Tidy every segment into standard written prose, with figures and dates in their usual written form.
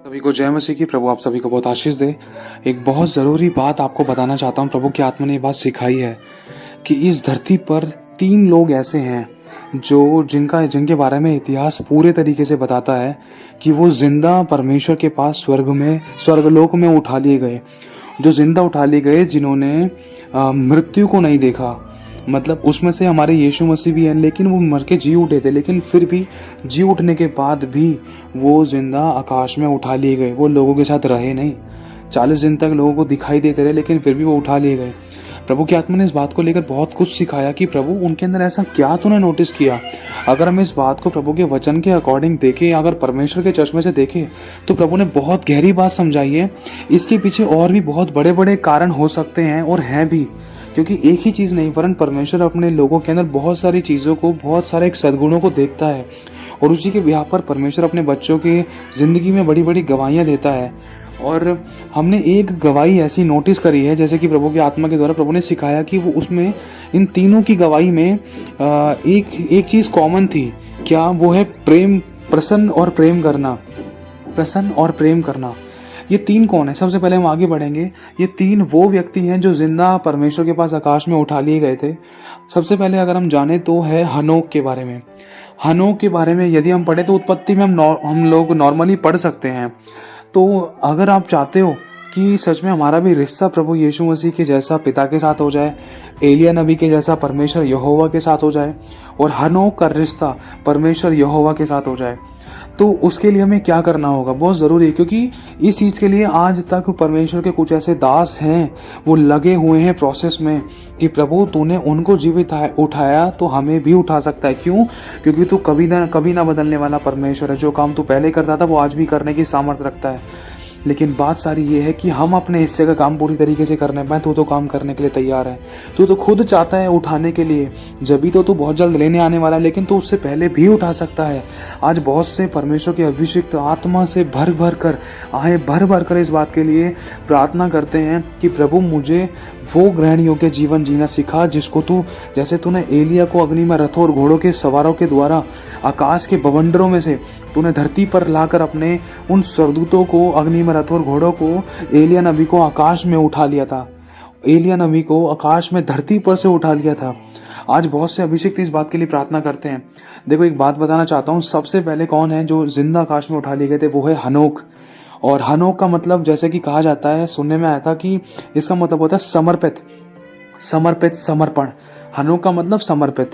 सभी को जय मसीह की। प्रभु आप सभी को बहुत आशीष दे। एक बहुत ज़रूरी बात आपको बताना चाहता हूँ। प्रभु की आत्मा ने ये बात सिखाई है कि इस धरती पर 3 लोग ऐसे हैं जो जिनके बारे में इतिहास पूरे तरीके से बताता है कि वो जिंदा परमेश्वर के पास स्वर्गलोक में उठा लिए गए। जो जिंदा उठा लिए गए, जिन्होंने मृत्यु को नहीं देखा। मतलब उसमें से हमारे यीशु मसीह भी हैं, लेकिन वो मर के जी उठे थे, लेकिन फिर भी जी उठने के बाद भी वो जिंदा आकाश में उठा लिए गए। वो लोगों के साथ रहे नहीं, 40 दिन तक लोगों को दिखाई देते रहे, लेकिन फिर भी वो उठा लिए गए। प्रभु की आत्मा ने इस बात को लेकर बहुत कुछ सिखाया कि प्रभु उनके अंदर ऐसा क्या तूने नोटिस किया। अगर हम इस बात को प्रभु के वचन के अकॉर्डिंग देखें, अगर परमेश्वर के चश्मे से देखें, तो प्रभु ने बहुत गहरी बात समझाई है। इसके पीछे और भी बहुत बड़े बड़े कारण हो सकते हैं और हैं भी, क्योंकि एक ही चीज़ नहीं, वरन परमेश्वर अपने लोगों के अंदर बहुत सारी चीज़ों को, बहुत सारे सद्गुणों को देखता है और उसी के बिहाफ पर परमेश्वर अपने बच्चों की ज़िंदगी में बड़ी बड़ी गवाहियाँ देता है। और हमने एक गवाही ऐसी नोटिस करी है, जैसे कि प्रभु की आत्मा के द्वारा प्रभु ने सिखाया कि वो उसमें इन तीनों की गवाही में एक चीज़ कॉमन थी। क्या? वो है प्रेम, प्रसन्न और प्रेम करना। प्रसन्न और प्रेम करना। ये 3 कौन है? सबसे पहले हम आगे बढ़ेंगे। ये 3 वो व्यक्ति हैं जो जिंदा परमेश्वर के पास आकाश में उठा लिए गए थे। सबसे पहले अगर हम जाने तो है हनोक के बारे में। हनोक के बारे में यदि हम पढ़े तो उत्पत्ति में हम लोग नॉर्मली पढ़ सकते हैं। तो अगर आप चाहते हो कि सच में हमारा भी रिश्ता प्रभु यीशु मसीह के जैसा पिता के साथ हो जाए, एलिया नबी के जैसा परमेश्वर यहोवा के साथ हो जाए, और हनोक का रिश्ता परमेश्वर यहोवा के साथ हो जाए, तो उसके लिए हमें क्या करना होगा? बहुत ज़रूरी है, क्योंकि इस चीज़ के लिए आज तक परमेश्वर के कुछ ऐसे दास हैं, वो लगे हुए हैं प्रोसेस में कि प्रभु तूने उनको जीवित उठाया तो हमें भी उठा सकता है। क्यों? क्योंकि तू कभी ना बदलने वाला परमेश्वर है। जो काम तू पहले करता था वो आज भी करने की सामर्थ्य रखता है। लेकिन बात सारी ये है कि हम अपने हिस्से का काम पूरी तरीके से करने पाए। तू तो काम करने के लिए तैयार है, तू तो खुद चाहता है उठाने के लिए, जब भी तो तू बहुत जल्द लेने आने वाला है, लेकिन तू उससे पहले भी उठा सकता है। आज बहुत से परमेश्वर के अभिषिक्त आत्मा से भर भर कर इस बात के लिए प्रार्थना करते हैं कि प्रभु मुझे वो ग्रहण योग्य जीवन जीना सिखा, जिसको तू, जैसे तूने एलिया को अग्नि में रथों और घोड़ों के सवारों के द्वारा आकाश के बवंडरों में से तूने धरती पर लाकर अपने उन स्वर्गदूतों को, अग्नि में रथों और घोड़ों को, एलिया नबी को आकाश में उठा लिया था। एलिया नबी को आकाश में धरती पर से उठा लिया था। आज बहुत से अभिषेक इस बात के लिए प्रार्थना करते हैं। देखो, एक बात बताना चाहता हूँ। सबसे पहले कौन है जो जिंदा आकाश में उठा लिए गए थे? वो है हनोक। और हनोक का मतलब, जैसे कि कहा जाता है, सुनने में आया था कि इसका मतलब होता है समर्पित, समर्पण। हनोक का मतलब समर्पित।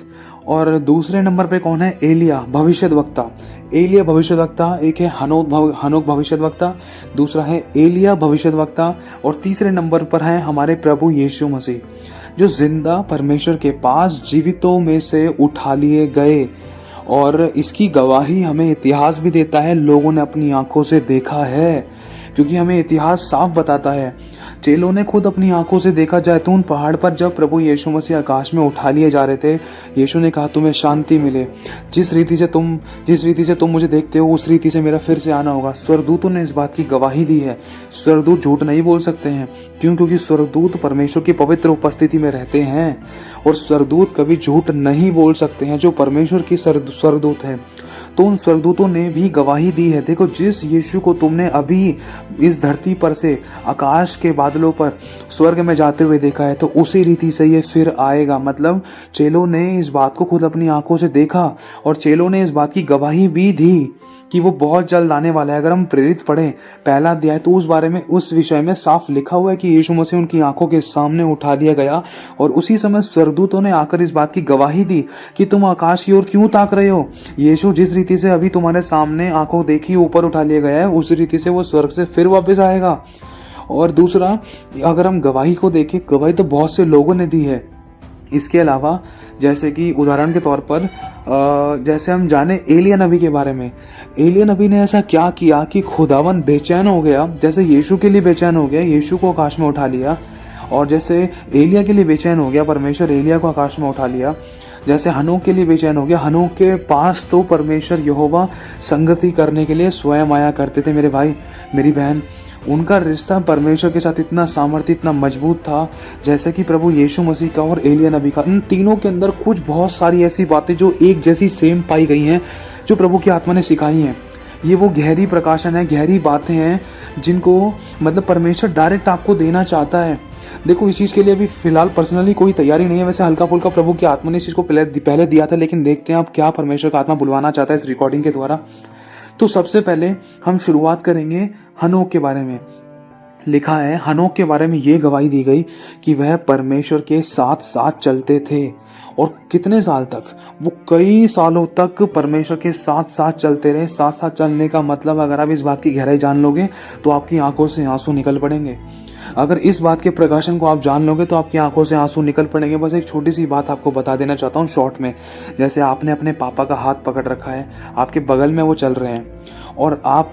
और दूसरे नंबर पे कौन है? एलिया भविष्यद्वक्ता। एलिया भविष्यद्वक्ता। एक है हनोक भविष्यद्वक्ता, दूसरा है एलिया भविष्यद्वक्ता, और तीसरे नंबर पर है हमारे प्रभु यीशु मसीह, जो जिंदा परमेश्वर के पास जीवितों में से उठा लिए गए। और इसकी गवाही हमें इतिहास भी देता है, लोगों ने अपनी आंखों से देखा है, क्योंकि हमें इतिहास साफ बताता है। चेलों ने खुद अपनी आंखों से देखा। जैतून पहाड़ पर जब प्रभु यीशु मसीह आकाश में उठा लिए जा रहे थे, यीशु ने कहा तुम्हें शांति मिले। जिस रीति से तुम मुझे देखते हो, उस रीति से मेरा फिर से आना होगा। स्वर्गदूतों ने इस बात की गवाही दी है। स्वर्गदूत झूठ नहीं बोल सकते हैं। क्यों? क्योंकि स्वर्गदूत परमेश्वर की पवित्र उपस्थिति में रहते हैं, और स्वर्गदूत कभी झूठ नहीं बोल सकते हैं, जो परमेश्वर की स्वर्गदूत हैं। तो उन स्वर्गदूतों ने भी गवाही दी है। देखो, जिस यीशु को तुमने अभी इस धरती पर से आकाश के बादलों पर स्वर्ग में जाते हुए देखा है, तो उसी रीति से ये फिर आएगा। मतलब चेलों ने इस बात को खुद अपनी आंखों से देखा, और चेलों ने इस बात की गवाही भी दी कि वो बहुत जल्द आने वाला है। अगर हम प्रेरित पढ़ें पहला अध्याय, तो उस विषय में साफ लिखा हुआ है कि यीशु मसीह उनकी आंखों के सामने उठा दिया गया, और उसी समय स्वर्गदूतों ने आकर इस बात की गवाही दी कि तुम आकाश की ओर क्यों ताक रहे हो? यीशु जिस रीति से अभी तुम्हारे सामने आंखों देखी ऊपर उठा लिया गया है, उस रीति से वो स्वर्ग से फिर वापस आएगा। और दूसरा, अगर हम गवाही को देखें, गवाही तो बहुत से लोगों ने दी है। इसके अलावा, जैसे कि उदाहरण के तौर पर जैसे हम जाने एलिया नबी के बारे में। एलिया नबी ने ऐसा क्या किया कि खुदावन बेचैन हो गया, जैसे यीशु के लिए बेचैन हो गया, यीशु को आकाश में उठा लिया। और जैसे एलिया के लिए बेचैन हो गया, परमेश्वर एलिया को आकाश में उठा लिया। जैसे हनोक के लिए बेचैन हो गया, हनोक के पास तो परमेश्वर यहोवा संगति करने के लिए स्वयं आया करते थे। मेरे भाई, मेरी बहन, उनका रिश्ता परमेश्वर के साथ इतना सामर्थ्य, इतना मजबूत था, जैसे कि प्रभु यीशु मसीह का और एलिया नबी का। इन तीनों के अंदर कुछ बहुत सारी ऐसी बातें जो एक जैसी सेम पाई गई हैं, जो प्रभु की आत्मा ने सिखाई हैं। ये वो गहरी प्रकाशन है, गहरी बातें हैं जिनको मतलब परमेश्वर डायरेक्ट आपको देना चाहता है। देखो इस चीज़ के लिए अभी फिलहाल पर्सनली कोई तैयारी नहीं है, वैसे हल्का फुल्का प्रभु की आत्मा ने इस चीज़ को पहले दिया था, लेकिन देखते हैं अब क्या परमेश्वर का आत्मा बुलवाना चाहता है इस रिकॉर्डिंग के द्वारा। तो सबसे पहले हम शुरुआत करेंगे हनोक के बारे में। लिखा है हनोक के बारे में ये गवाही दी गई कि वह परमेश्वर के साथ साथ चलते थे, और कितने साल तक, वो कई सालों तक परमेश्वर के साथ साथ चलते रहे। साथ साथ चलने का मतलब अगर आप इस बात की गहराई जान लोगे तो आपकी आंखों से आंसू निकल पड़ेंगे। अगर इस बात के प्रकाशन को आप जान लोगे तो आपकी आंखों से आंसू निकल पड़ेंगे। बस एक छोटी सी बात आपको बता देना चाहता हूँ शॉर्ट में। जैसे आपने अपने पापा का हाथ पकड़ रखा है, आपके बगल में वो चल रहे हैं, और आप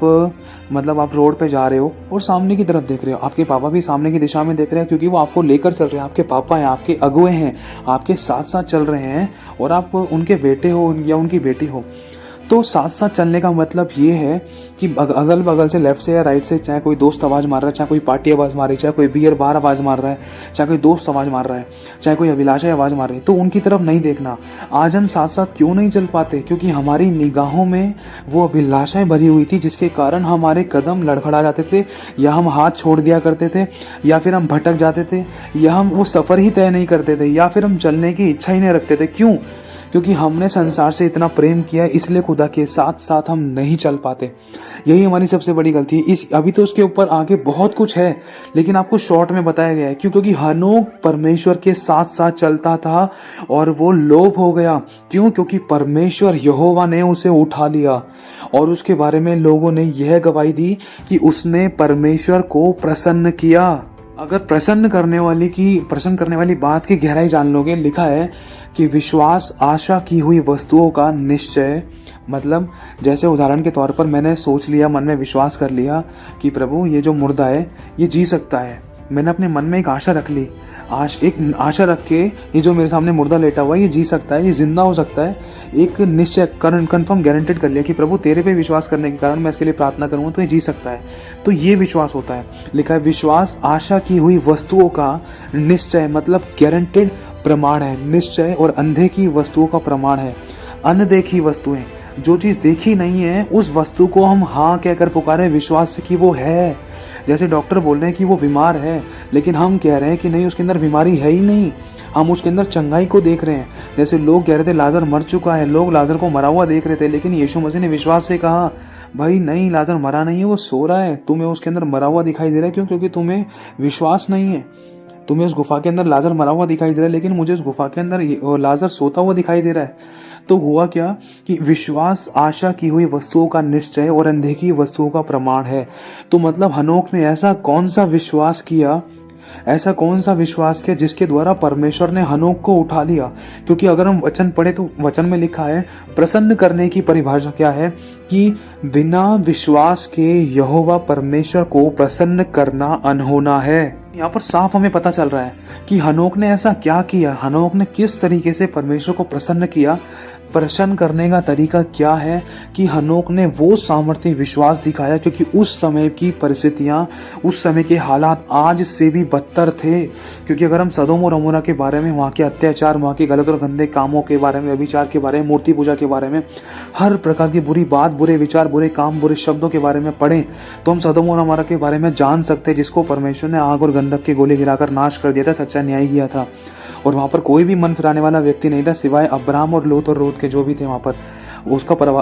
मतलब आप रोड पे जा रहे हो और सामने की तरफ देख रहे हो, आपके पापा भी सामने की दिशा में देख रहे हैं क्योंकि वो आपको लेकर चल रहे हैं। आपके पापा हैं, आपके अगुए हैं, आपके साथ साथ चल रहे हैं, और आप उनके बेटे हो या उनकी बेटी हो। तो साथ साथ चलने का मतलब ये है कि अगल बगल से, लेफ्ट से या राइट से, चाहे कोई दोस्त आवाज़ मार रहा है, चाहे कोई पार्टी आवाज़ मार रही है, चाहे कोई बियर बार आवाज़ मार रहा है, चाहे कोई दोस्त आवाज़ मार रहा है, चाहे कोई अभिलाषा आवाज़ मार रही है, तो उनकी तरफ नहीं देखना। आज हम साथ साथ क्यों नहीं चल पाते? क्योंकि हमारी निगाहों में वो अभिलाषाएं भरी हुई थी जिसके कारण हमारे कदम लड़खड़ा जाते थे, या हम हाथ छोड़ दिया करते थे, या फिर हम भटक जाते थे, या हम वो सफ़र ही तय नहीं करते थे, या फिर हम चलने की इच्छा ही नहीं रखते थे। क्यों? क्योंकि हमने संसार से इतना प्रेम किया, इसलिए खुदा के साथ साथ हम नहीं चल पाते। यही हमारी सबसे बड़ी गलती है। अभी तो उसके ऊपर आगे बहुत कुछ है, लेकिन आपको शॉर्ट में बताया गया है। क्यों? क्योंकि हनोक परमेश्वर के साथ साथ चलता था और वो लोभ हो गया। क्यों? क्योंकि परमेश्वर यहोवा ने उसे उठा लिया, और उसके बारे में लोगों ने यह गवाही दी कि उसने परमेश्वर को प्रसन्न किया। अगर प्रसन्न करने वाली बात की गहराई जान लोगे, लिखा है कि विश्वास आशा की हुई वस्तुओं का निश्चय। मतलब जैसे उदाहरण के तौर पर मैंने सोच लिया, मन में विश्वास कर लिया कि प्रभु ये जो मुर्दा है ये जी सकता है। मैंने अपने मन में एक आशा रख ली, एक आशा रख के ये जो मेरे सामने मुर्दा लेटा हुआ है ये जी सकता है, ये जिंदा हो सकता है। एक निश्चय कन्फर्म गारंटेड कर लिया कि प्रभु तेरे पे विश्वास करने के कारण मैं इसके लिए प्रार्थना करूंगा तो ये जी सकता है। तो ये विश्वास होता है। लिखा है विश्वास आशा की हुई वस्तुओं का निश्चय, मतलब गारंटेड प्रमाण है। निश्चय और अंधे की वस्तुओं का प्रमाण है। अनदेखी वस्तुएं, जो चीज देखी नहीं है उस वस्तु को हम हाँ कहकर पुकारे विश्वास से कि वो है। जैसे डॉक्टर बोल रहे हैं कि वो बीमार है, लेकिन हम कह रहे हैं कि नहीं, उसके अंदर बीमारी है ही नहीं, हम उसके अंदर चंगाई को देख रहे हैं। जैसे लोग कह रहे थे लाजर मर चुका है, लोग लाजर को मरा हुआ देख रहे थे, लेकिन यीशु मसीह ने विश्वास से कहा भाई नहीं, लाजर मरा नहीं है, वो सो रहा है, तुम्हें उसके अंदर मरा हुआ दिखाई दे रहा है। क्यों? क्योंकि तुम्हें विश्वास नहीं है। तुम्हें उस गुफा के अंदर लाजर मरा हुआ दिखाई दे रहा है, लेकिन मुझे उस गुफा के अंदर लाजर सोता हुआ दिखाई दे रहा है। तो हुआ क्या कि विश्वास आशा की हुई वस्तुओं का निश्चय और अनदेखी वस्तुओं का प्रमाण है। तो मतलब हनोक ने ऐसा कौन सा विश्वास किया जिसके द्वारा परमेश्वर ने हनोक को उठा लिया? क्योंकि अगर हम वचन पढ़े तो वचन में लिखा है, प्रसन्न करने की परिभाषा क्या है कि बिना विश्वास के यहोवा परमेश्वर को प्रसन्न करना अनहोना है। यहाँ पर साफ हमें पता चल रहा है कि हनोक ने ऐसा क्या किया, हनोक ने किस तरीके से परमेश्वर को प्रसन्न किया। प्रसन्न करने का तरीका क्या है कि हनोक ने वो सामर्थ्य विश्वास दिखाया, क्योंकि उस समय की परिस्थितियां, उस समय के हालात आज से भी बदतर थे। क्योंकि अगर हम सदोम और अमोरा के बारे में, वहाँ के अत्याचार, वहाँ के गलत और गंदे कामों के बारे में, व्यभिचार के बारे में, मूर्ति पूजा के बारे में, हर प्रकार की बुरी बात, बुरे विचार, बुरे काम, बुरे शब्दों के बारे में पढ़ें तो हम सदोम और अमोरा के बारे में जान सकते हैं, जिसको परमेश्वर ने आग और गंधक के गोले गिराकर नाश कर दिया था, सच्चा न्याय किया था। और वहां पर कोई भी मन फिराने वाला व्यक्ति नहीं था सिवाय अब्राहम और लोत और रोत के, जो भी थे वहां पर,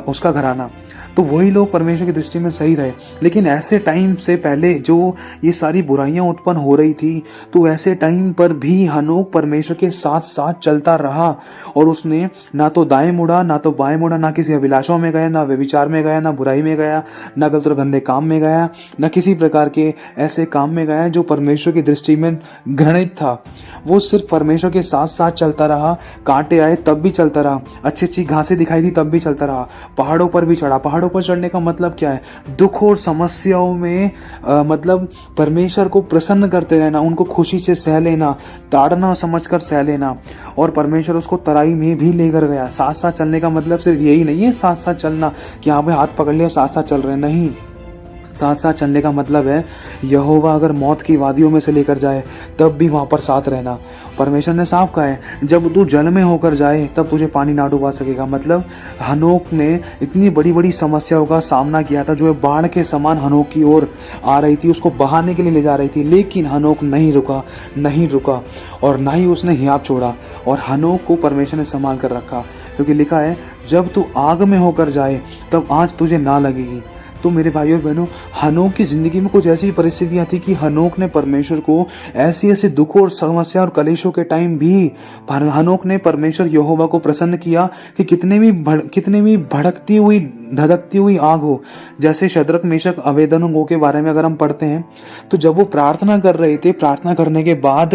उसका घराना। तो वही लोग परमेश्वर की दृष्टि में सही रहे। लेकिन ऐसे टाइम से पहले जो ये सारी बुराइयां उत्पन्न हो रही थी, तो ऐसे टाइम पर भी हनोक परमेश्वर के साथ साथ चलता रहा, और उसने ना तो दाएं मुड़ा, ना तो बाएं मुड़ा, ना किसी अभिलाषाओं में गया, ना व्यभिचार में गया, ना बुराई में गया, ना गलत और गंदे काम में गया, ना किसी प्रकार के ऐसे काम में गया जो परमेश्वर की दृष्टि में घृणित था। वो सिर्फ परमेश्वर के साथ साथ चलता रहा। कांटे आए तब भी चलता रहा, अच्छी अच्छी घासें दिखाई दी तब भी चलता रहा, पहाड़ों पर भी चढ़ा। पहाड़ों पर चढ़ने का मतलब क्या है? दुख और समस्याओं में मतलब परमेश्वर को प्रसन्न करते रहना, उनको खुशी से सह लेना, ताड़ना समझकर सह लेना, और परमेश्वर उसको तराई में भी लेकर गया। साथ साथ चलने का मतलब सिर्फ यही नहीं है साथ साथ चलना कि हाँ भाई हाथ पकड़ लिया साथ साथ चल रहे हैं, नहीं। साथ साथ चलने का मतलब है यहोवा अगर मौत की वादियों में से लेकर जाए तब भी वहाँ पर साथ रहना। परमेश्वर ने साफ कहा है जब तू जल में होकर जाए तब तुझे पानी ना डुबा सकेगा। मतलब हनोक ने इतनी बड़ी बड़ी समस्याओं का सामना किया था जो बाढ़ के समान हनोक की ओर आ रही थी, उसको बहाने के लिए ले जा रही थी, लेकिन हनोक नहीं रुका और ना ही उसने हियाब छोड़ा और हनोक को परमेश्वर ने संभाल कर रखा। क्योंकि लिखा है जब तू आग में होकर जाए तब आँच तुझे ना लगेगी। तो मेरे भाइयों और बहनों, हनोक की जिंदगी में कुछ ऐसी परिस्थितियां थी कि हनोक ने परमेश्वर को ऐसी ऐसी दुखों और समस्या और कलेशों के टाइम भी हनोक ने परमेश्वर यहोवा को प्रसन्न किया कि कितने भी भड़कती हुई धधकती हुई आग हो। जैसे शद्रक मेशक अबेदनगो के बारे में अगर हम पढ़ते हैं तो जब वो प्रार्थना कर रहे थे, प्रार्थना करने के बाद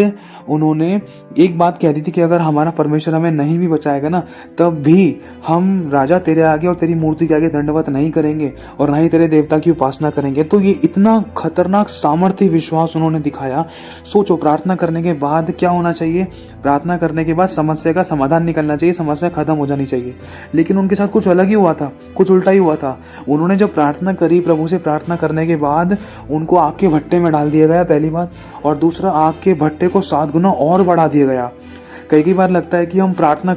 उन्होंने एक बात कह दी थी कि अगर हमारा परमेश्वर हमें नहीं भी बचाएगा ना तब भी हम राजा तेरे आगे और तेरी मूर्ति के आगे दंडवत नहीं करेंगे और ना ही तेरे देवता की उपासना करेंगे। तो ये इतना खतरनाक सामर्थ्य विश्वास उन्होंने दिखाया। सोचो, प्रार्थना करने के बाद क्या होना चाहिए? प्रार्थना करने के बाद समस्या का समाधान निकलना चाहिए, समस्या खत्म हो जानी चाहिए। लेकिन उनके साथ कुछ अलग ही हुआ था, कुछ उल्टा ही हुआ था। उन्होंने जब प्रार्थना करी, प्रभु से प्रार्थना करने के बाद उनको आग के भट्टे में डाल दिया गया, पहली बात, और दूसरा आग के भट्टे को 7 गुना और बढ़ा दिया गया। कई बार लगता है कि हम प्रार्थना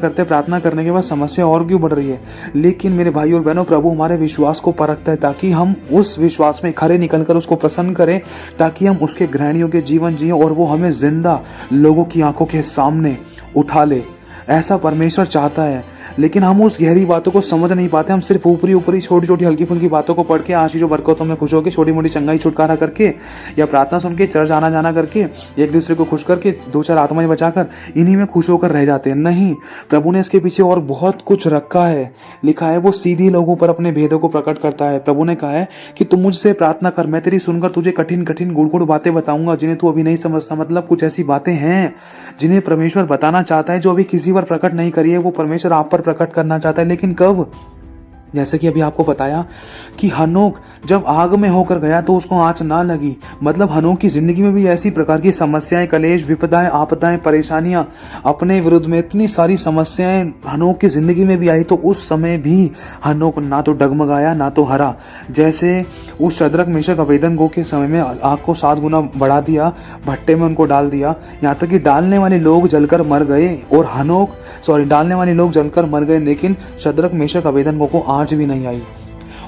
करने के बाद समस्या और क्यों बढ़ रही है, लेकिन मेरे भाई और बहनों, प्रभु हमारे विश्वास को परखता है ताकि हम उस विश्वास में खरे निकलकर उसको प्रसन्न करें, ताकि हम उसके ग्रहणियों के जीवन जिए और वो हमें जिंदा लोगों की आंखों के सामने उठा ले। ऐसा परमेश्वर चाहता है, लेकिन हम उस गहरी बातों को समझ नहीं पाते। हम सिर्फ ऊपरी छोटी छोटी हल्की फुल्की बातों को पढ़ के आशीषों बरकतों में खुश होकर छोटी मोटी चंगाई छुटकारा करके या प्रार्थना सुन के चर्च आना जाना करके एक दूसरे को खुश करके 2-4 आत्माएं बचाकर इन्हीं में खुश होकर रह जाते हैं। नहीं, प्रभु ने इसके पीछे और बहुत कुछ रखा है। लिखा है वो सीधी लोगों पर अपने भेदों को प्रकट करता है। प्रभु ने कहा है कि तुम मुझसे प्रार्थना कर, मैं तेरी सुनकर तुझे कठिन कठिन गुड़ बातें बताऊंगा जिन्हें तू अभी नहीं समझता। मतलब कुछ ऐसी बातें हैं जिन्हें परमेश्वर बताना चाहता है जो अभी किसी पर प्रकट नहीं करी है, वो परमेश्वर आप पर प्रकट करना चाहता है। लेकिन कब? जैसे कि अभी आपको बताया कि हनोक जब आग में होकर गया तो उसको आंच ना लगी। मतलब हनोक की जिंदगी में भी ऐसी प्रकार की समस्याएं, कलेश, विपदाएं, आपदाएं, परेशानियां, अपने विरुद्ध में इतनी सारी समस्याएं हनोक की जिंदगी में भी आई, तो उस समय भी हनोक ना तो डगमगाया ना तो हरा। जैसे उस शद्रक मेशक अबेदनगो के समय में आग को 7 गुना बढ़ा दिया, भट्टे में उनको डाल दिया, यहाँ तक कि डालने वाले लोग जलकर मर गए और डालने वाले लोग जलकर मर गए, लेकिन शद्रक मेशक अबेदनगो को आंच भी नहीं आई।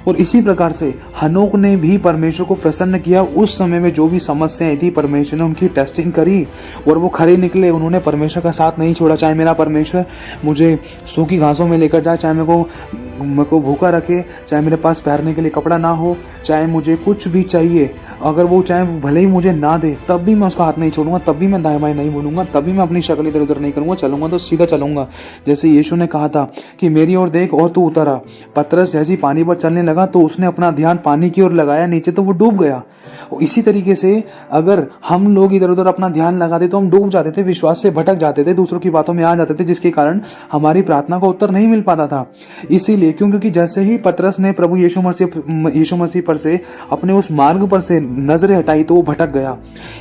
और इसी प्रकार से हनोक ने भी परमेश्वर को प्रसन्न किया। उस समय में जो भी समस्याएं थी परमेश्वर ने उनकी टेस्टिंग करी और वो खरे निकले। उन्होंने परमेश्वर का साथ नहीं छोड़ा। चाहे मेरा परमेश्वर मुझे सूखी घासों में लेकर जाए, चाहे मेरे को भूखा रखे, चाहे मेरे पास पहनने के लिए कपड़ा ना हो, चाहे मुझे कुछ भी चाहिए, अगर वो चाहे भले ही मुझे ना दे, तब भी मैं उसका हाथ नहीं छोड़ूंगा, तब भी मैं दाएं बाएं नहीं बोलूंगा, तब भी मैं अपनी शक्ल इधर उधर नहीं करूंगा, चलूंगा तो सीधा चलूंगा। जैसे यीशु ने कहा था कि मेरी ओर देख और तू उतर आ। पतरस जैसे पानी पर चलने लगा तो उसने अपना ध्यान पानी की ओर लगाया, नीचे तो वो डूब गया। इसी तरीके से अगर हम लोग इधर उधर अपना ध्यान लगाते तो हम डूब जाते थे, विश्वास से भटक जाते थे, दूसरों की बातों में आ जाते थे, जिसके कारण हमारी प्रार्थना का उत्तर नहीं मिल पाता था। इसीलिए क्योंकि जैसे ही पतरस ने प्रभु यीशु मसीह पर से अपने उस मार्ग पर से नजरें हटाई तो वो भटक गया।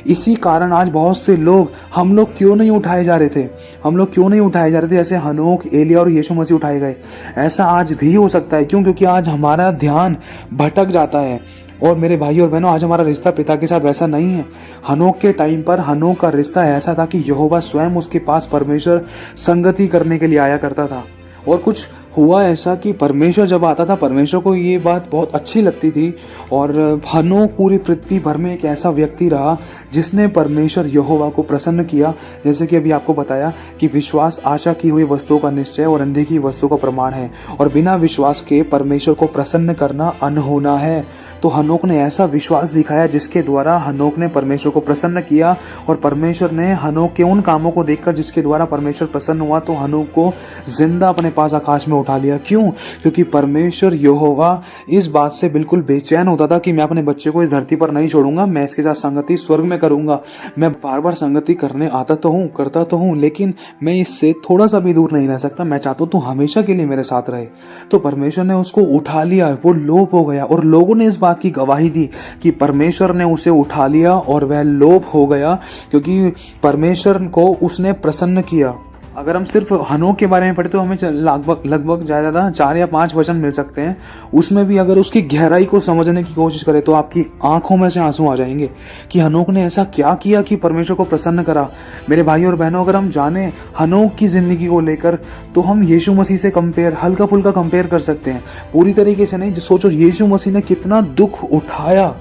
इसी कारण आज बहुत से लोग, हम लोग क्यों नहीं उठाए जा रहे थे ऐसे हनोक, एलिया और यीशु मसीह उठाए गए। ऐसा आज भी हो सकता है। क्योंकि आज हमारा ध्यान भटक जाता है। और मेरे भाई और बहनों, आज हमारा रिश्ता पिता के साथ वैसा नहीं है। हनोक के टाइम पर हनोक का रिश्ता ऐसा था कि यहोवा स्वयं उसके पास परमेश्वर संगति करने के लिए आया करता था। और कुछ हुआ ऐसा कि परमेश्वर जब आता था, परमेश्वर को ये बात बहुत अच्छी लगती थी। और हनोक पूरी पृथ्वी भर में एक ऐसा व्यक्ति रहा जिसने परमेश्वर यहोवा को प्रसन्न किया। जैसे कि अभी आपको बताया कि विश्वास आशा की हुई वस्तुओं का निश्चय और अनदेखी वस्तुओं का प्रमाण है, और बिना विश्वास के परमेश्वर को प्रसन्न करना अनहोना है। तो हनोक ने ऐसा विश्वास दिखाया जिसके द्वारा हनोक ने परमेश्वर को प्रसन्न किया, और परमेश्वर ने हनोक के उन कामों को देखकर जिसके द्वारा परमेश्वर प्रसन्न हुआ, तो हनोक को जिंदा अपने पास आकाश में उठा लिया। क्यों? क्योंकि परमेश्वर यहोवा इस बात से बिल्कुल बेचैन होता था कि मैं अपने बच्चे को इस धरती पर नहीं छोड़ूंगा, मैं इसके साथ संगति स्वर्ग में करूंगा। मैं बार बार संगति करने आता तो हूँ, करता तो हूँ, लेकिन मैं इससे थोड़ा सा भी दूर नहीं रह सकता। मैं चाहता हूँ तू हमेशा के लिए मेरे साथ रहे। तो परमेश्वर ने उसको उठा लिया, वो लोप हो गया, और लोगों ने इस बात की गवाही दी कि परमेश्वर ने उसे उठा लिया और वह लोप हो गया, क्योंकि परमेश्वर को उसने प्रसन्न किया। अगर हम सिर्फ हनोक के बारे में पढ़े तो हमें लगभग लगभग ज़्यादा 4 या 5 वचन मिल सकते हैं। उसमें भी अगर उसकी गहराई को समझने की कोशिश करें तो आपकी आंखों में से आंसू आ जाएंगे कि हनोक ने ऐसा क्या किया कि परमेश्वर को प्रसन्न करा। मेरे भाई और बहनों, अगर हम जाने हनोक की जिंदगी को लेकर तो हम यीशु मसीह से कंपेयर, हल्का फुल्का कंपेयर कर सकते हैं, पूरी तरीके से नहीं। सोचो यीशु मसीह ने कितना दुख उठाया,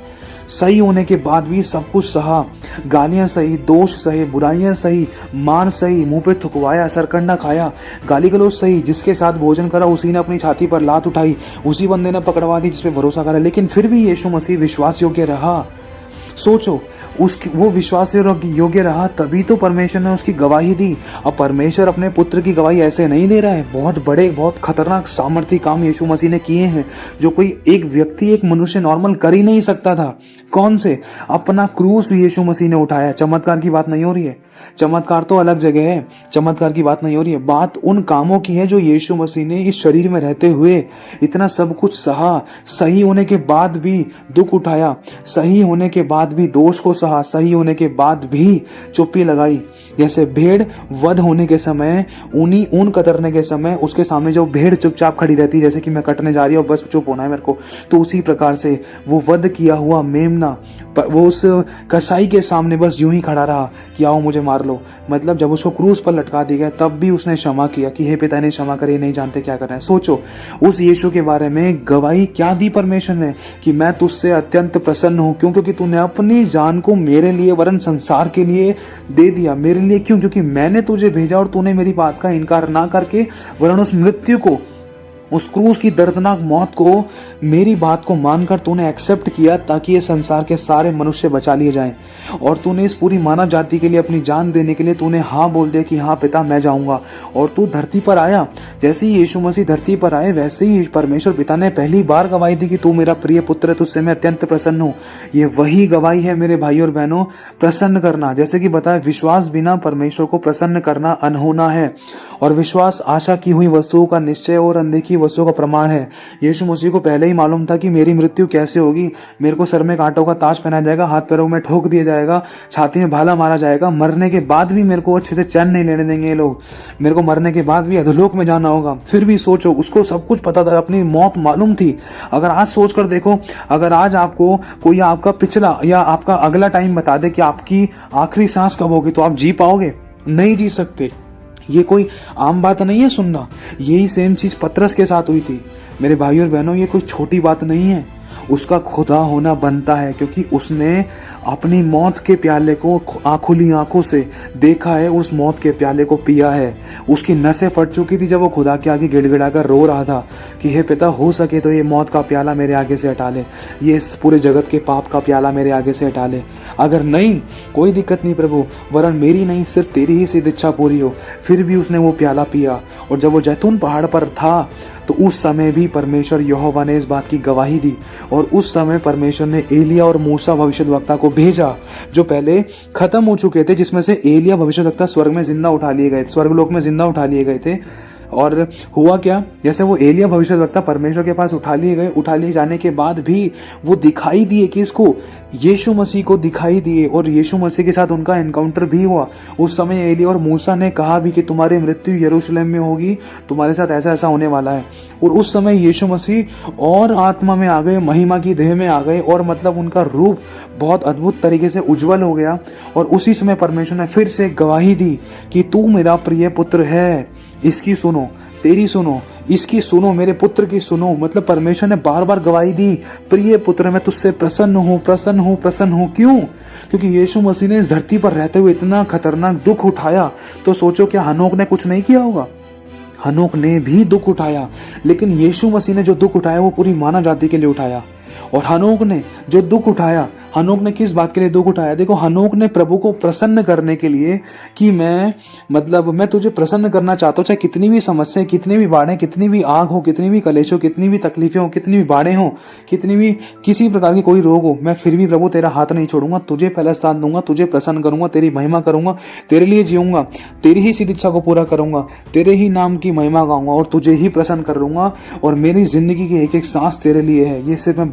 सही होने के बाद भी सब कुछ सहा, गालियां सही, दोष सही, बुराइयां सही, मार सही, मुंह पे थुकवाया, सरकंडा खाया, गाली गलौज सही, जिसके साथ भोजन करा उसी ने अपनी छाती पर लात उठाई, उसी बंदे ने पकड़वा दी जिस पे भरोसा करा, लेकिन फिर भी यीशु मसीह विश्वास योग्य रहा। सोचो वो विश्वास योग्य रहा, तभी तो परमेश्वर ने उसकी गवाही दी। अब परमेश्वर अपने पुत्र की गवाही ऐसे नहीं दे रहा है, बहुत बड़े, बहुत खतरनाक सामर्थ्य काम यीशु मसीह ने किए हैं जो कोई एक व्यक्ति, एक मनुष्य नॉर्मल कर ही नहीं सकता था। कौन से? अपना क्रूस यीशु मसीह ने उठाया। चमत्कार की बात नहीं हो रही है, चमत्कार तो अलग जगह है, चमत्कार की बात नहीं हो रही है। बात उन कामों की है जो यीशु मसीह ने इस शरीर में रहते हुए इतना सब कुछ सहा, सही होने के बाद भी दुख उठाया, सही होने के बाद भी दोष को सहा, सही होने के बाद भी चुप्पी लगाई। जैसे भेड़ वध होने के समय, ऊन कतरने के समय उसके सामने जो भेड़ चुपचाप खड़ी रहती है, जैसे कि मैं कटने जा रही हूँ बस चुप होना है मेरे को, तो उसी प्रकार से वो वध किया हुआ मेमना वो उस कसाई के सामने बस यूं ही खड़ा रहा कि आओ मुझे मार लो। मतलब जब उसको क्रूस पर लटका दिया गया तब भी उसने क्षमा किया कि हे पिता ने क्षमा करे, नहीं जानते क्या कर रहे हैं। सोचो उस यीशु के बारे में गवाही क्या दी परमेश्वर ने कि मैं तुझसे अत्यंत प्रसन्न हूं। क्यों? क्योंकि तूने अपनी जान को मेरे लिए वरन संसार के लिए दे दिया। मेरे लिए क्यों? क्योंकि मैंने तुझे भेजा और तूने मेरी बात का इनकार ना करके वरन उस मृत्यु को, उस क्रूस की दर्दनाक मौत को, मेरी बात को मानकर तूने एक्सेप्ट किया ताकि ये संसार के सारे मनुष्य बचा लिए जाएं। और तूने इस पूरी मानव जाति के लिए अपनी जान देने के लिए तूने हाँ बोल दिया कि हाँ पिता मैं जाऊंगा। और तू धरती पर आया, जैसे ही यीशु मसीह धरती पर आए वैसे ही परमेश्वर पिता ने पहली बार गवाही दी कि तू मेरा प्रिय पुत्र है, तुझसे मैं अत्यंत प्रसन्न हूँ। ये वही गवाही है मेरे भाई और बहनों, प्रसन्न करना। जैसे कि बताया, विश्वास बिना परमेश्वर को प्रसन्न करना अनहोना है, और विश्वास आशा की हुई वस्तुओं का निश्चय और अनदेखी वस्तुओं का प्रमाण है। यीशु मसीह को पहले ही मालूम था कि मेरी मृत्यु कैसे होगी। मेरे को सर में कांटों का ताज पहनाया जाएगा, हाथ पैरों में ठोक दिया जाएगा, छाती में भाला मारा जाएगा, मरने के बाद भी मेरे को अच्छे से चैन नहीं लेने देंगे ये लोग, मेरे को मरने के बाद भी अधोलोक में जाना होगा। फिर भी सोचो, उसको सब कुछ पता था, अपनी मौत मालूम थी। अगर आज सोच कर देखो, अगर आज आपको कोई आपका पिछला या आपका अगला टाइम बता दे कि आपकी आखिरी सांस कब होगी, तो आप जी पाओगे? नहीं जी सकते। ये कोई आम बात नहीं है सुनना। यही सेम चीज पतरस के साथ हुई थी। मेरे भाइयों और बहनों, ये कोई छोटी बात नहीं है। उसका खुदा होना बनता है क्योंकि उसने अपनी मौत के प्याले को खुली आंखों से देखा है, उस मौत के प्याले को पिया है। उसकी नसें फट चुकी थी जब वो खुदा के आगे गिड़गिड़ाकर रो रहा था कि हे पिता, हो सके तो ये मौत का प्याला मेरे आगे से हटा ले, ये पूरे जगत के पाप का प्याला मेरे आगे से हटा ले। अगर नहीं, कोई दिक्कत नहीं प्रभु, वरन मेरी नहीं सिर्फ तेरी ही सिद्ध इच्छा पूरी हो। फिर भी उसने वो प्याला पिया। और जब वो जैतून पहाड़ पर था तो उस समय भी परमेश्वर यहोवा ने इस बात की गवाही दी, और उस समय परमेश्वर ने एलिया और मूसा भविष्यद्वक्ता को भेजा जो पहले खत्म हो चुके थे, जिसमें से एलिया भविष्यद्वक्ता स्वर्ग में जिंदा उठा लिए गए, स्वर्गलोक में जिंदा उठा लिए गए थे। और हुआ क्या, जैसे वो एलिया भविष्यद्वक्ता परमेश्वर के पास उठा लिए गए, उठा लिए जाने के बाद भी वो दिखाई दिए, कि इसको यीशु मसीह को दिखाई दिए, और यीशु मसीह के साथ उनका एनकाउंटर भी हुआ। उस समय एलिया और मूसा ने कहा भी कि तुम्हारी मृत्यु यरूशलेम में होगी, तुम्हारे साथ ऐसा ऐसा होने वाला है। और उस समय यीशु मसीह और आत्मा में आ गए, महिमा की देह में आ गए, और मतलब उनका रूप बहुत अद्भुत तरीके से उज्जवल हो गया। और उसी समय परमेश्वर ने फिर से गवाही दी कि तू मेरा प्रिय पुत्र है, इसकी सुनो, तेरी सुनो, इसकी सुनो, मेरे पुत्र की सुनो। मतलब परमेश्वर ने बार बार गवाही दी, प्रिय पुत्र मैं तुझसे प्रसन्न हूँ, प्रसन्न हूँ, प्रसन्न हूँ। क्यों? क्योंकि यीशु मसीह ने इस धरती पर रहते हुए इतना खतरनाक दुख उठाया। तो सोचो, क्या हनोक ने कुछ नहीं किया होगा? हनोक ने भी दुख उठाया, लेकिन यीशु मसीह ने जो दुख उठाया वो पूरी मानव जाति के लिए उठाया। और हनोक ने जो दुख उठाया, हनोक ने किस बात के लिए दुख उठाया? देखो, हनोक ने प्रभु को प्रसन्न करने के लिए कि मैं तुझे प्रसन्न करना चाहता हूँ, चाहे कितनी भी समस्या, कितनी भी बाढ़ें, कितनी भी आग हो, कितनी भी कलेश हो, कितनी भी तकलीफें हो, कितनी भी बाढ़ें हो, कितनी भी किसी प्रकार की कोई रोग हो, मैं फिर भी प्रभु तेरा हाथ नहीं छोड़ूंगा, तुझे पहला स्थान दूंगा, तुझे प्रसन्न करूंगा, तेरी महिमा करूंगा, तेरे लिए जीऊंगा, तेरी ही सिद्ध इच्छा को पूरा करूंगा, तेरे ही नाम की महिमा गाऊंगा और तुझे ही प्रसन्न करूंगा। और मेरी जिंदगी की एक एक सांस तेरे लिए है। ये सिर्फ मैं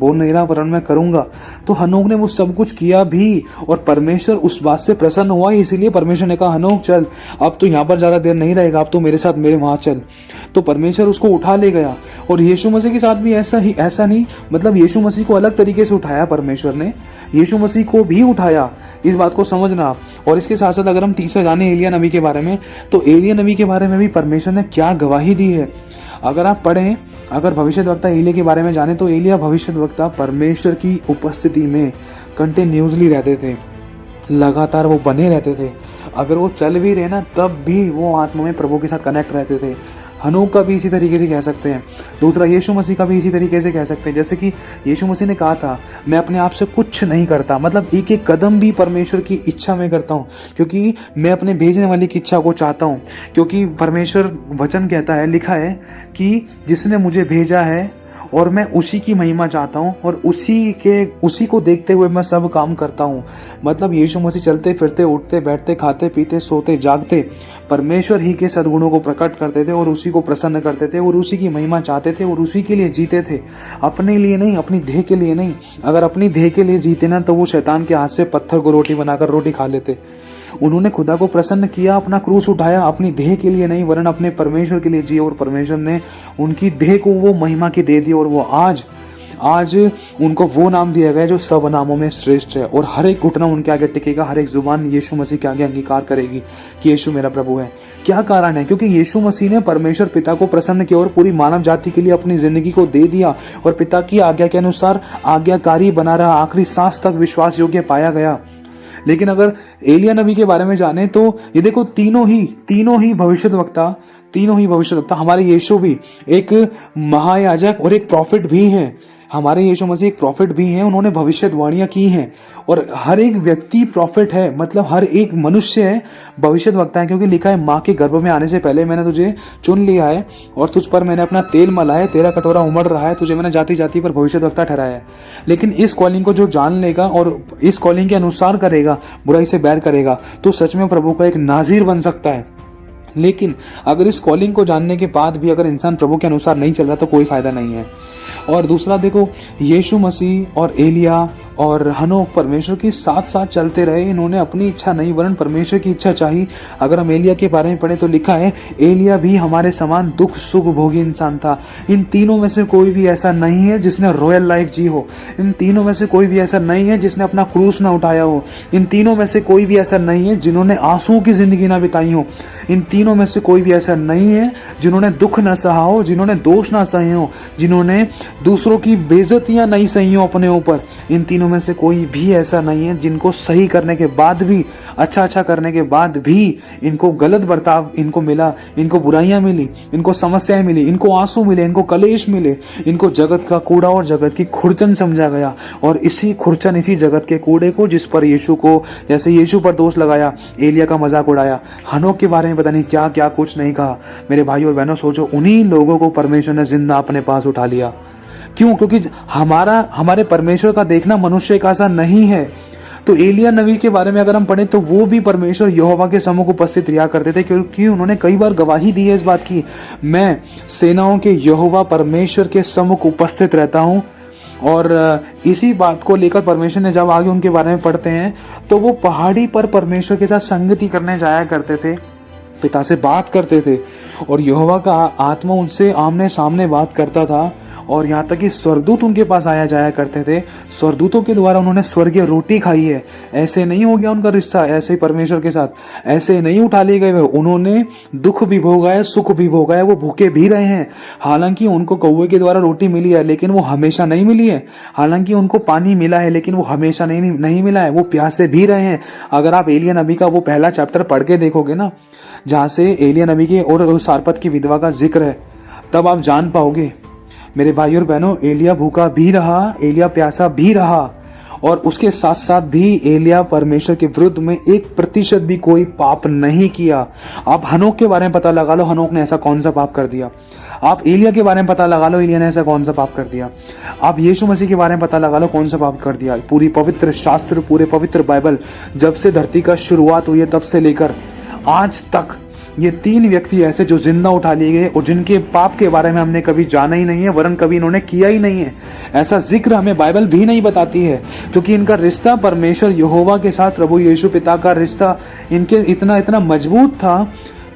ये 3 व्यक्ति ऐसे जो जिंदा उठा लिए गए और जिनके पाप के बारे में हमने कभी जाना ही नहीं है, वरन कभी इन्होंने किया ही नहीं है। ऐसा जिक्र हमें बाइबल भी नहीं बताती है, क्योंकि इनका रिश्ता परमेश्वर यहोवा के साथ, प्रभु यीशु पिता का रिश्ता इनके इतना इतना मजबूत था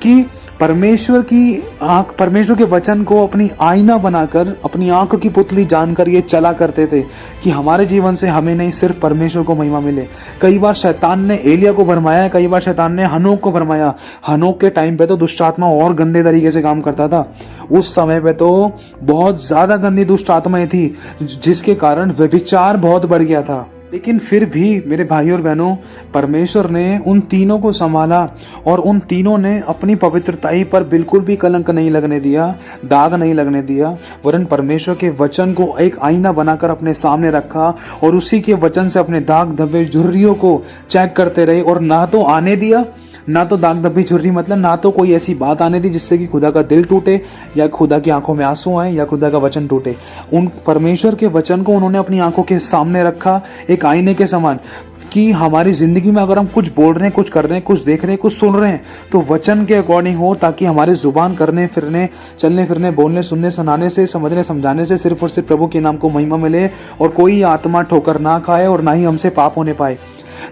कि परमेश्वर के वचन को अपनी आईना बनाकर, अपनी आंख की पुतली जानकर ये चला करते थे कि हमारे जीवन से हमें नहीं, सिर्फ परमेश्वर को महिमा मिले। कई बार शैतान ने एलिया को भरमाया, कई बार शैतान ने हनोक को भरमाया। हनोक के टाइम पे तो दुष्ट आत्मा और गंदे तरीके से काम करता था। उस समय पे तो बहुत ज्यादा गंदी दुष्ट आत्माएं थी, जिसके कारण व्यभिचार बहुत बढ़ गया था। लेकिन फिर भी मेरे भाई और बहनों, परमेश्वर ने उन तीनों को संभाला और उन तीनों ने अपनी पवित्रताई पर बिल्कुल भी कलंक नहीं लगने दिया, दाग नहीं लगने दिया, वरन परमेश्वर के वचन को एक आईना बनाकर अपने सामने रखा और उसी के वचन से अपने दाग धब्बे झुर्रियों को चेक करते रहे। और ना तो आने दिया, ना तो दाग धब्बी झुर्री, मतलब ना तो कोई ऐसी बात आने दी जिससे कि खुदा का दिल टूटे या खुदा की आंखों में आंसू आए या खुदा का वचन टूटे। उन परमेश्वर के वचन को उन्होंने अपनी आंखों के सामने रखा, एक आईने के समान, कि हमारी जिंदगी में अगर हम कुछ बोल रहे हैं, कुछ कर रहे हैं, कुछ देख रहे हैं, कुछ सुन रहे हैं, तो वचन के अकॉर्डिंग हो, ताकि हमारी जुबान करने फिरने, चलने फिरने, बोलने सुनने, सुनाने से, समझने समझाने से सिर्फ और सिर्फ प्रभु के नाम को महिमा मिले और कोई आत्मा ठोकर ना खाए और ना ही हमसे पाप होने पाए।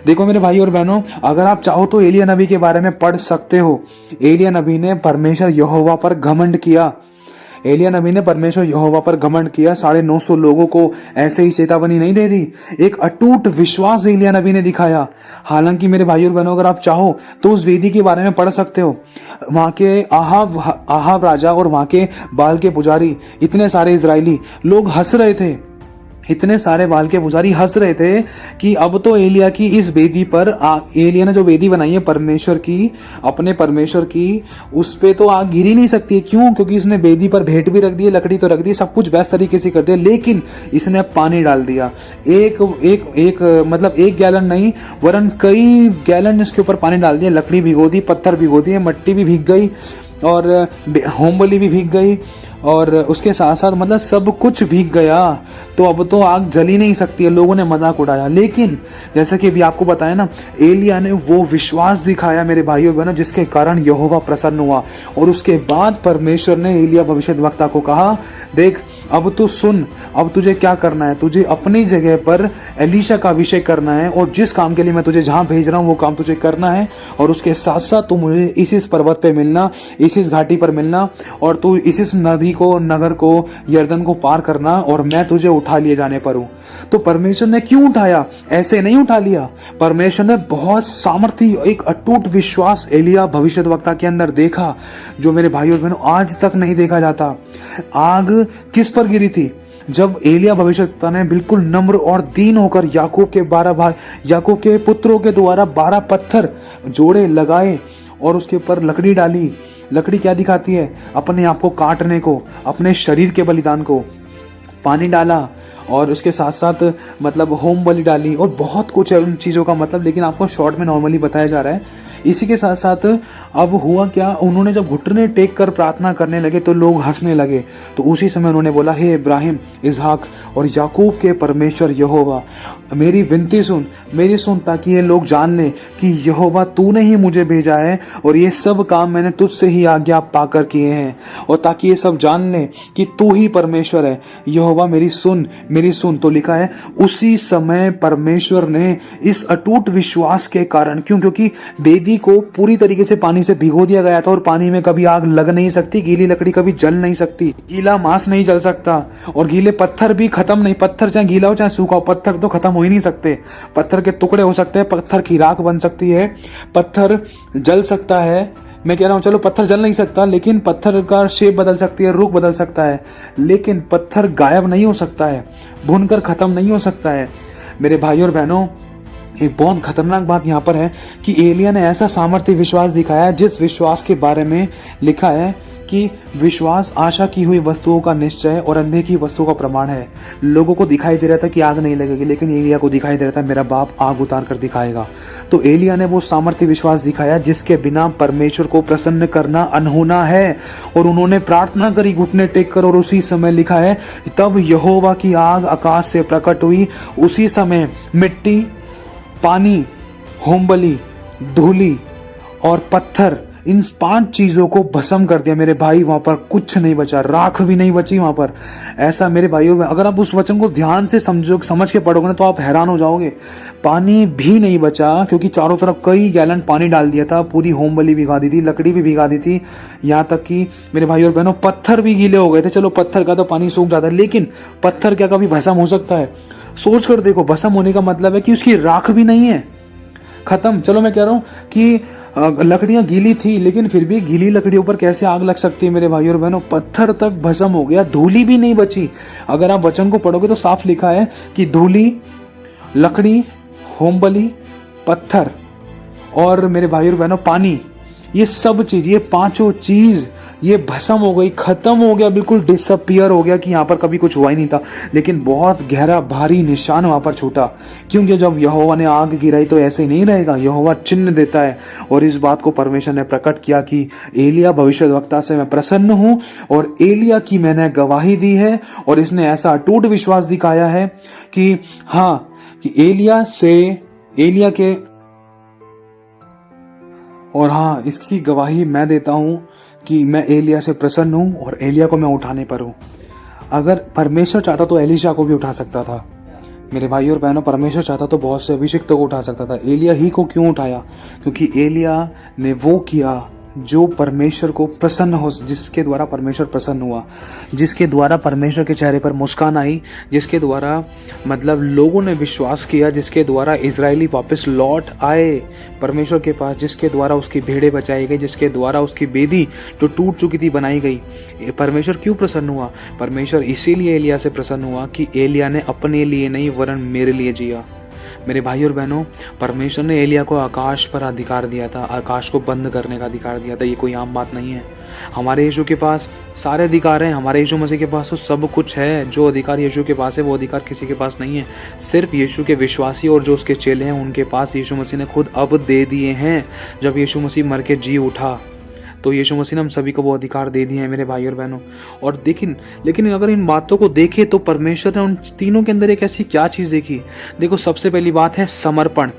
देखो मेरे भाई और बहनों, अगर आप चाहो तो एलिया नबी के बारे में पढ़ सकते हो। एलिया नबी ने परमेश्वर यहोवा पर घमंड किया। एलिया नबी ने परमेश्वर यहोवा पर घमंड किया। 950 लोगों को ऐसे ही चेतावनी नहीं दे दी, एक अटूट विश्वास एलिया नबी ने दिखाया। हालांकि मेरे भाई और बहनों, अगर आप चाहो तो उस वेदी के बारे में पढ़ सकते हो। वहां के आहाब राजा और वहां के बाल के पुजारी, इतने सारे इजरायली लोग हंस रहे थे, इतने सारे बाल के पुजारी हंस रहे थे कि अब तो एलिया की इस वेदी पर, एलिया ने जो वेदी बनाई है परमेश्वर की, अपने परमेश्वर की, उस पे तो आग गिर ही नहीं सकती। क्यों? क्योंकि इसने वेदी पर भेंट भी रख दी, लकड़ी तो रख दी, सब कुछ बेस्ट तरीके से कर दिया, लेकिन इसने पानी डाल दिया। मतलब एक गैलन नहीं, वरन कई गैलन इसके ऊपर पानी डाल दिया। लकड़ी भिगो दी, पत्थर भिगो दिए, मिट्टी भी भीग गई और होम बलि भी भीग गई और उसके साथ साथ मतलब सब कुछ भीग गया। तो अब तो आग जल ही नहीं सकती है। लोगों ने मजाक उड़ाया, लेकिन जैसा कि अभी आपको बताया ना, एलिया ने वो विश्वास दिखाया मेरे भाइयों बहनों, जिसके कारण यहोवा प्रसन्न हुआ। और उसके बाद परमेश्वर ने एलिया भविष्यद्वक्ता को कहा, देख अब तू सुन, अब तुझे क्या करना है, तुझे अपनी जगह पर एलीशा का अभिषेक करना है और जिस काम के लिए मैं तुझे जहां भेज रहा हूं वो काम तुझे करना है। और उसके साथ साथ तू मुझे इस पर्वत पे मिलना, इस घाटी पर मिलना और तू इस नदी को, नगर को, यर्दन को पार करना और मैं तुझे उठा लिए जाने पर हूं। तो परमेश्वर ने क्यों उठाया? ऐसे नहीं उठा लिया। परमेश्वर ने बहुत सामर्थ्य, एक अटूट विश्वास एलिया भविष्यद्वक्ता के अंदर देखा, जो मेरे भाई और बहनों आज तक नहीं देखा जाता। आग किस पर गिरी थी? जब एलिया भविष्यद्वक्ता ने बिल्कुल नम्र और दीन होकर याकूब के पुत्रों के द्वारा 12 पत्थर जोड़े, लगाए और उसके ऊपर लकड़ी डाली। लकड़ी क्या दिखाती है? अपने आप को काटने को, अपने शरीर के बलिदान को। पानी डाला और उसके साथ साथ मतलब होम बलि डाली और बहुत कुछ है उन चीज़ों का मतलब, लेकिन आपको शॉर्ट में नॉर्मली बताया जा रहा है। इसी के साथ साथ अब हुआ क्या, उन्होंने जब घुटने टेक कर प्रार्थना करने लगे तो लोग हंसने लगे। तो उसी समय उन्होंने बोला, हे इब्राहिम, इसहाक और याकूब के परमेश्वर यहोवा, मेरी विनती सुन, मेरी सुन, ताकि ये लोग जान लें कि यहोवा तूने ही मुझे भेजा है और ये सब काम मैंने तुझसे ही आज्ञा पाकर किए हैं, और ताकि ये सब जान लें कि तू ही परमेश्वर है। यहोवा मेरी सुन, मेरी सुन। तो लिखा है उसी समय परमेश्वर ने इस अटूट विश्वास के कारण, क्योंकि वेदी को पूरी तरीके से पानी से भिगो दिया गया था और पानी में कभी आग लग नहीं सकती, गीली लकड़ी कभी जल नहीं सकती, गीला मांस नहीं जल सकता और गीले पत्थर भी खत्म नहीं, पत्थर चाहे गीला हो चाहे सूखा हो, पत्थर तो खत्म हो ही नहीं सकते। पत्थर के टुकड़े हो सकते हैं, पत्थर की राख बन सकती है, पत्थर जल सकता है। मैं कह रहा हूं चलो पत्थर जल नहीं सकता, लेकिन पत्थर का शेप बदल सकती है, रुख बदल सकता है, लेकिन पत्थर गायब नहीं हो सकता है, भुनकर खत्म नहीं हो सकता है। मेरे भाई और बहनों, एक बहुत खतरनाक बात यहाँ पर है कि एलिया ने ऐसा सामर्थ्य विश्वास दिखाया, जिस विश्वास के बारे में लिखा है कि विश्वास आशा की हुई वस्तुओं का निश्चय और अंधे की वस्तुओं का प्रमाण है। लोगों को दिखाई दे रहा था कि आग नहीं लगेगी, लेकिन एलिया को दिखाई दे रहा था मेरा बाप आग उतार कर दिखाएगा। तो एलिया ने वो सामर्थ्य विश्वास दिखाया जिसके बिना परमेश्वर को प्रसन्न करना अनहोना है। और उन्होंने प्रार्थना करी घुटने टेक कर, और उसी समय लिखा है तब यहोवा की आग आकाश से प्रकट हुई। उसी समय मिट्टी, पानी, होमबलि, धूली और पत्थर, इन 5 चीजों को भस्म कर दिया मेरे भाई। वहां पर कुछ नहीं बचा, राख भी नहीं बची वहां पर। ऐसा मेरे भाइयों, अगर आप उस वचन को ध्यान से समझ के पढ़ोगे ना तो आप हैरान हो जाओगे। पानी भी नहीं बचा, क्योंकि चारों तरफ कई गैलन पानी डाल दिया था, पूरी होम बलि भिगा दी थी, लकड़ी भी भिगा दी थी, यहाँ तक कि मेरे भाई और बहनों पत्थर भी गीले हो गए थे। चलो पत्थर का तो पानी सूख जाता है, लेकिन पत्थर क्या कभी भस्म हो सकता है? सोच कर देखो, भस्म होने का मतलब है कि उसकी राख भी नहीं है, खत्म। चलो मैं कह रहा हूं कि लकड़ियां गीली थी, लेकिन फिर भी गीली लकड़ियों पर कैसे आग लग सकती है मेरे भाइयों और बहनों? पत्थर तक भस्म हो गया, धूली भी नहीं बची। अगर आप वचन को पढ़ोगे तो साफ लिखा है कि धूली, लकड़ी, होम बलि, पत्थर और मेरे भाइयों और बहनों पानी, ये सब चीज, ये 5 चीज ये भस्म हो गई, खत्म हो गया, बिल्कुल डिसअपियर हो गया कि यहाँ पर कभी कुछ हुआ ही नहीं था। लेकिन बहुत गहरा भारी निशान वहां पर छूटा, क्योंकि जब यहोवा ने आग गिराई तो ऐसे ही नहीं रहेगा, यहोवा चिन्ह देता है। और इस बात को परमेश्वर ने प्रकट किया कि एलिया भविष्यद्वक्ता से मैं प्रसन्न हूं और एलिया की मैंने गवाही दी है। और इसने ऐसा अटूट विश्वास दिखाया है कि हाँ, कि एलिया के, और हाँ, इसकी गवाही मैं देता हूं कि मैं एलिया से प्रसन्न हूं और एलिया को मैं उठाने पर हूं। अगर परमेश्वर चाहता तो एलीशा को भी उठा सकता था मेरे भाई और बहनों। परमेश्वर चाहता तो बहुत से अभिषिक्तों को उठा सकता था। एलिया ही को क्यों उठाया? क्योंकि एलिया ने वो किया जो परमेश्वर को प्रसन्न हो, जिसके द्वारा परमेश्वर प्रसन्न हुआ, जिसके द्वारा परमेश्वर के चेहरे पर मुस्कान आई, जिसके द्वारा मतलब लोगों ने विश्वास किया, जिसके द्वारा इजरायली वापस लौट आए परमेश्वर के पास, जिसके द्वारा उसकी भेड़ें बचाई गई, जिसके द्वारा उसकी बेदी जो टूट चुकी थी बनाई गई। परमेश्वर क्यों प्रसन्न हुआ? परमेश्वर इसीलिए एलिया से प्रसन्न हुआ कि एलिया ने अपने लिए नहीं वरन मेरे लिए जिया। मेरे भाई और बहनों, परमेश्वर ने एलिया को आकाश पर अधिकार दिया था, आकाश को बंद करने का अधिकार दिया था। ये कोई आम बात नहीं है। हमारे यीशु के पास सारे अधिकार हैं, हमारे यीशु मसीह के पास तो सब कुछ है। जो अधिकार यीशु के पास है वो अधिकार किसी के पास नहीं है। सिर्फ यीशु के विश्वासी और जो उसके चेले हैं उनके पास यीशु मसीह ने खुद अब दे दिए हैं। जब यीशु मसीह मर के जी उठा तो यीशु मसीह ने हम सभी को वो अधिकार दे दिए हैं मेरे भाई और बहनों। और लेकिन अगर इन बातों को देखें तो परमेश्वर ने उन तीनों के अंदर एक ऐसी क्या चीज देखी? देखो, सबसे पहली बात है समर्पण।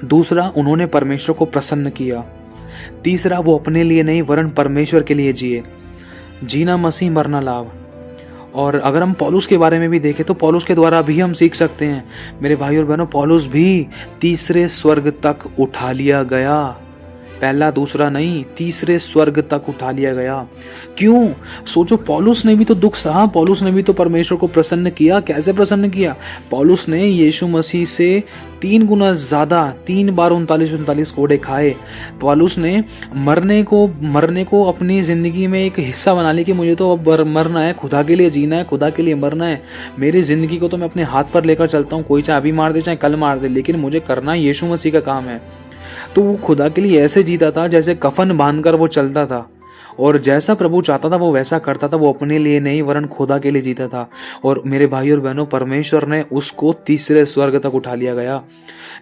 दूसरा, उन्होंने परमेश्वर को प्रसन्न किया। तीसरा, वो अपने लिए नहीं वरन परमेश्वर के लिए जिए। जीना मसीह, मरना लाभ। और अगर हम पौलुस के बारे में भी देखें तो पौलुस के द्वारा भी हम सीख सकते हैं मेरे भाई और बहनों। पौलुस भी तीसरे स्वर्ग तक उठा लिया गया, पहला दूसरा नहीं, तीसरे स्वर्ग तक उठा लिया गया। क्यों? सोचो, पौलुस ने भी तो दुख सहा, पौलुस ने भी तो परमेश्वर को प्रसन्न किया। कैसे प्रसन्न किया? पौलुस ने यीशु मसीह से 3 गुना ज्यादा, 3 बार 39 कोड़े खाए। पौलुस ने मरने को अपनी जिंदगी में एक हिस्सा बना लिया कि मुझे तो अब मरना है, खुदा के लिए जीना है, खुदा के लिए मरना है। मेरी जिंदगी को तो मैं अपने हाथ पर लेकर चलता हूँ, कोई चाहे अभी मार दे चाहे कल मार दे, लेकिन मुझे करना यीशु मसीह का काम है। तो वो खुदा के लिए ऐसे जीता था जैसे कफन बांधकर वो चलता था, और जैसा प्रभु चाहता था वो वैसा करता था। वो अपने लिए नहीं वरन खुदा के लिए जीता था। और मेरे भाई और बहनों, परमेश्वर ने उसको तीसरे स्वर्ग तक उठा लिया गया।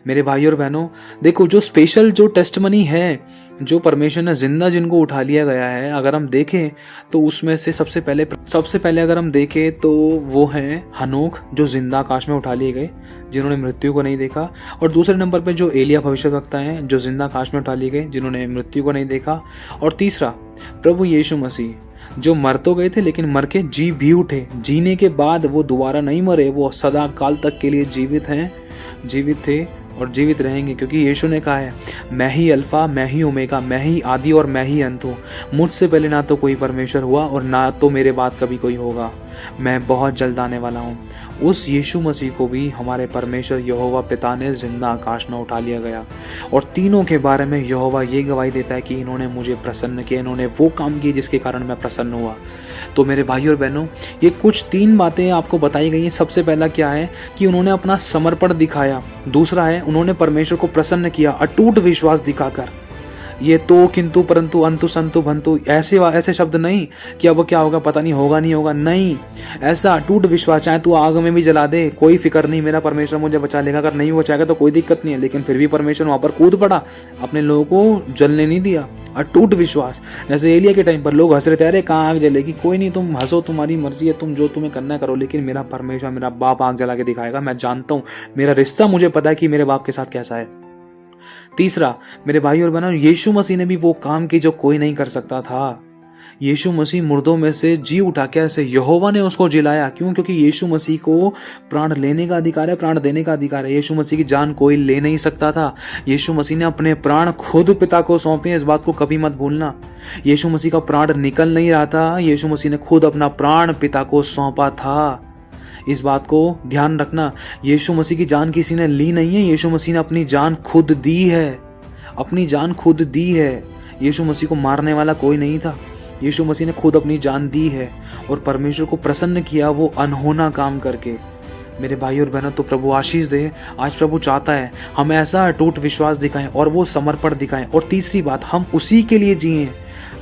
मेरे भाई और बहनों, देखो, जो स्पेशल जो टेस्टमनी है, जो परमेश्वर ने जिंदा जिनको उठा लिया गया है, अगर हम देखें तो उसमें से सबसे पहले अगर हम देखें तो वो है हनोक, जो जिंदा आकाश में उठा लिए गए, जिन्होंने मृत्यु को नहीं देखा। और दूसरे नंबर पे जो एलिया भविष्यवक्ता हैं, जो जिंदा आकाश में उठा लिए गए, जिन्होंने मृत्यु को नहीं देखा। और तीसरा प्रभु यीशु मसीह, जो मर तो गए थे लेकिन मर के जी भी उठे। जीने के बाद वो दोबारा नहीं मरे, वो सदा काल तक के लिए जीवित थे और जीवित रहेंगे, क्योंकि यीशु ने कहा है, मैं ही अल्फा, मैं ही ओमेगा, मैं ही आदि और मैं ही अंत हूँ। मुझसे पहले ना तो कोई परमेश्वर हुआ और ना तो मेरे बाद कभी कोई होगा। मैं बहुत जल्द आने वाला हूँ। उस यीशु मसीह को भी हमारे परमेश्वर यहोवा पिता ने जिंदा आकाश में उठा लिया गया। और तीनों के बारे में यहोवा ये गवाही देता है कि इन्होंने मुझे प्रसन्न किया, इन्होंने वो काम किए जिसके कारण मैं प्रसन्न हुआ। तो मेरे भाई और बहनों, ये कुछ 3 बातें आपको बताई गई हैं। सबसे पहला क्या है कि उन्होंने अपना समर्पण दिखाया। दूसरा है उन्होंने परमेश्वर को प्रसन्न किया अटूट विश्वास दिखाकर। ये तो, किंतु, परंतु, अंतु, संतु, भंतु, ऐसे शब्द नहीं कि अब क्या होगा पता नहीं, होगा नहीं होगा, नहीं। ऐसा अटूट विश्वास, चाहे तू आग में भी जला दे, कोई फिक्र नहीं, मेरा परमेश्वर मुझे बचा लेगा। अगर नहीं बचाएगा तो कोई दिक्कत नहीं है, लेकिन फिर भी परमेश्वर वहां पर कूद पड़ा, अपने लोगों को जलने नहीं दिया। अटूट विश्वास। जैसे एलिया के टाइम पर लोग हंस रहे थे, अरे कहाँ आग जलेगी, कोई नहीं, तुम हंसो, तुम्हारी मर्जी है, तुम जो तुम्हें करना है करो, लेकिन मेरा परमेश्वर, मेरा बाप आग जला के दिखाएगा। मैं जानता हूँ, मेरा रिश्ता मुझे पता है कि मेरे बाप के साथ कैसा है। तीसरा, मेरे भाई और बहनों, यीशु मसीह ने भी वो काम किए जो कोई नहीं कर सकता था। यीशु मसीह मुर्दों में से जी उठा के ऐसे यहोवा ने उसको जिलाया। क्यों? क्योंकि यीशु मसीह को प्राण लेने का अधिकार है, प्राण देने का अधिकार है। यीशु मसीह की जान कोई ले नहीं सकता था। यीशु मसीह ने अपने प्राण खुद पिता को सौंपे, इस बात को कभी मत भूलना। यीशु मसीह का प्राण निकल नहीं रहा था, यीशु मसीह ने खुद अपना प्राण पिता को सौंपा था। इस बात को ध्यान रखना। यीशु मसीह की जान किसी ने ली नहीं है, यीशु मसीह ने अपनी जान खुद दी है, अपनी जान खुद दी है। यीशु मसीह को मारने वाला कोई नहीं था, यीशु मसीह ने खुद अपनी जान दी है और परमेश्वर को प्रसन्न किया वो अनहोना काम करके। मेरे भाई और बहनों, तो प्रभु आशीष दे। आज प्रभु चाहता है हम ऐसा अटूट विश्वास दिखाएं और वो समर्पण दिखाएं। और तीसरी बात, हम उसी के लिए जिएं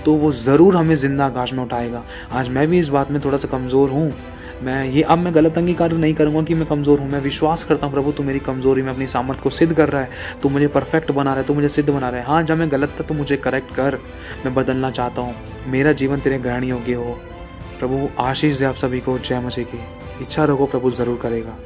तो वो ज़रूर हमें जिंदा आकाश में उठाएगा। आज मैं भी इस बात में थोड़ा सा कमज़ोर हूँ। मैं गलत अंगीकार नहीं करूँगा कि मैं कमज़ोर हूँ। मैं विश्वास करता हूँ प्रभु, तू मेरी कमज़ोरी में अपनी सामर्थ को सिद्ध कर रहा है, तू मुझे परफेक्ट बना रहा है, तू मुझे सिद्ध बना रहा है। हाँ, जब मैं गलत था तो मुझे करेक्ट कर, मैं बदलना चाहता हूँ। मेरा जीवन तेरे ग्रहण योग्य हो। प्रभु आशीष दे आप सभी को। जय मसीह की। इच्छा रखो, प्रभु ज़रूर करेगा।